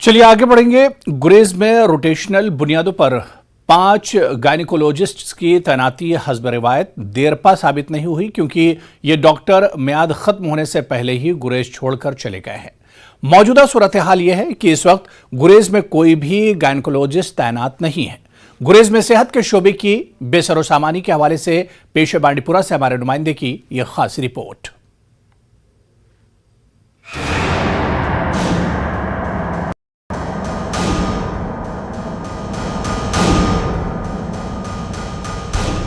चलिए आगे बढ़ेंगे। गुरेज में रोटेशनल बुनियादों पर 5 गायनिकोलॉजिस्ट्स की तैनाती हस्ब रिवायत देरपा साबित नहीं हुई, क्योंकि ये डॉक्टर मियाद खत्म होने से पहले ही गुरेज छोड़कर चले गए हैं। मौजूदा सूरत हाल यह है कि इस वक्त गुरेज में कोई भी गायनिकोलॉजिस्ट तैनात नहीं है। गुरेज में सेहत के शोबे की बेसरोसामानी के हवाले से पेश बांडीपुरा से हमारे नुमाइंदे की यह खास रिपोर्ट।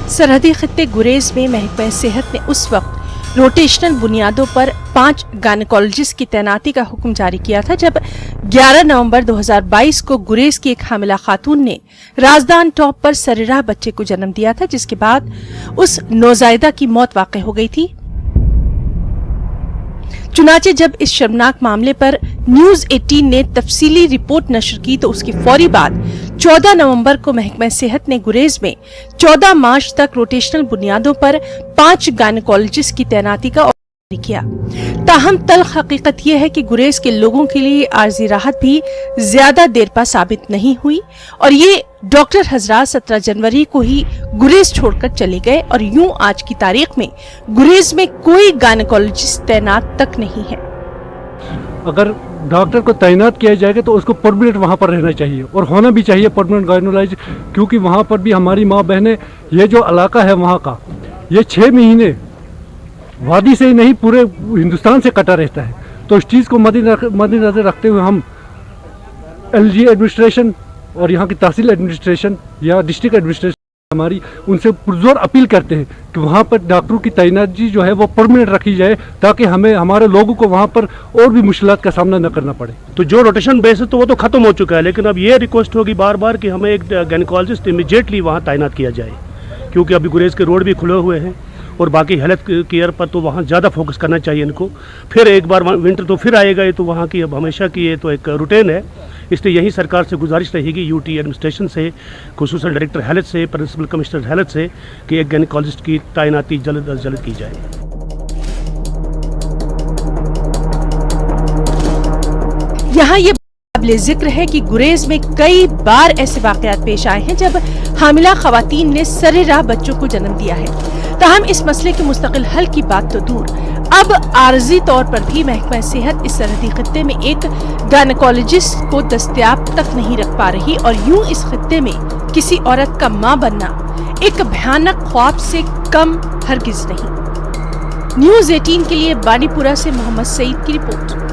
सरहदी खित्ते गुरेज में महकमा सेहत ने उस वक्त रोटेशनल बुनियादों पर 5 गायनिकोलॉजिस्ट की तैनाती का हुक्म जारी किया था जब 11 नवंबर 2022 को गुरेज की एक हामिला खातून ने राजदान टॉप पर सरेराह बच्चे को जन्म दिया था, जिसके बाद उस नौजायदा की मौत वाक़ई हो गई थी। चुनाचे जब इस शर्मनाक मामले पर न्यूज 18 ने तफसीली रिपोर्ट नशर की तो उसके फौरी बाद 14 नवंबर को महकमा सेहत ने गुरेज में 14 मार्च तक रोटेशनल बुनियादों पर 5 गायनिकोलॉजिस्ट की तैनाती का ऑर्डर किया। ताहम तल्ख हकीकत यह है कि गुरेज के लोगों के लिए आर्जी राहत भी ज्यादा देर पा साबित नहीं हुई और ये डॉक्टर हजरात 17 जनवरी को ही गुरेज छोड़कर चले गए और यूं आज की तारीख में गुरेज में कोई गायनिकोलॉजिस्ट तैनात तक नहीं है। अगर डॉक्टर को तैनात किया जाएगा तो उसको परमानेंट वहाँ पर रहना चाहिए और होना भी चाहिए परमानेंट गायनिकोलॉजिस्ट, क्योंकि वहाँ पर भी हमारी माँ बहनें, ये जो इलाका है वहाँ का, ये 6 महीने वादी से ही नहीं पूरे हिंदुस्तान से कटा रहता है। तो इस चीज़ को मद्देनजर रखते हुए हम LG एडमिनिस्ट्रेशन और यहाँ की तहसील एडमिनिस्ट्रेशन या डिस्ट्रिक्ट एडमिनिस्ट्रेशन हमारी उनसे पुरजोर अपील करते हैं कि वहाँ पर डॉक्टरों की तैनाती जो है वो परमानेंट रखी जाए, ताकि हमें हमारे लोगों को वहाँ पर और भी मुश्किलात का सामना न करना पड़े। तो जो रोटेशन बेस है तो वो तो खत्म हो चुका है, लेकिन अब ये रिक्वेस्ट होगी बार बार कि हमें एक गायनिकोलॉजिस्ट इमीडिएटली वहाँ तैनात किया जाए, क्योंकि अभी गुरेज के रोड भी खुले हुए हैं और बाकी हेल्थ केयर पर तो वहाँ ज़्यादा फोकस करना चाहिए इनको। फिर एक बार विंटर तो फिर आएगा, ये तो वहाँ की अब हमेशा की ये तो एक रूटीन है, इसलिए यही सरकार से गुजारिश रहेगी UT एडमिनिस्ट्रेशन से, खुसूसन डायरेक्टर हेल्थ से, प्रिंसिपल कमिश्नर हेल्थ से, कि एक गायनिकोलॉजिस्ट की तैनाती जल्द अज जल्द की जाए। यहाँ ये काबिले जिक्र है कि गुरेज में कई बार ऐसे वाकयात पेश आए हैं जब हामिला खवातीन ने सरेराह बच्चों को जन्म दिया है। ताहम इस मसले के मुस्तकिल हल की बात तो दूर, अब आर्जी तौर पर भी महकमा सेहत इस सरहदी खित्ते में एक गायनिकोलॉजिस्ट को दस्तयाब तक नहीं रख पा रही और यूं इस खित्ते में किसी औरत का मां बनना एक भयानक ख्वाब से कम हरगिज नहीं। न्यूज 18 के लिए बांडीपुरा से मोहम्मद सईद की रिपोर्ट।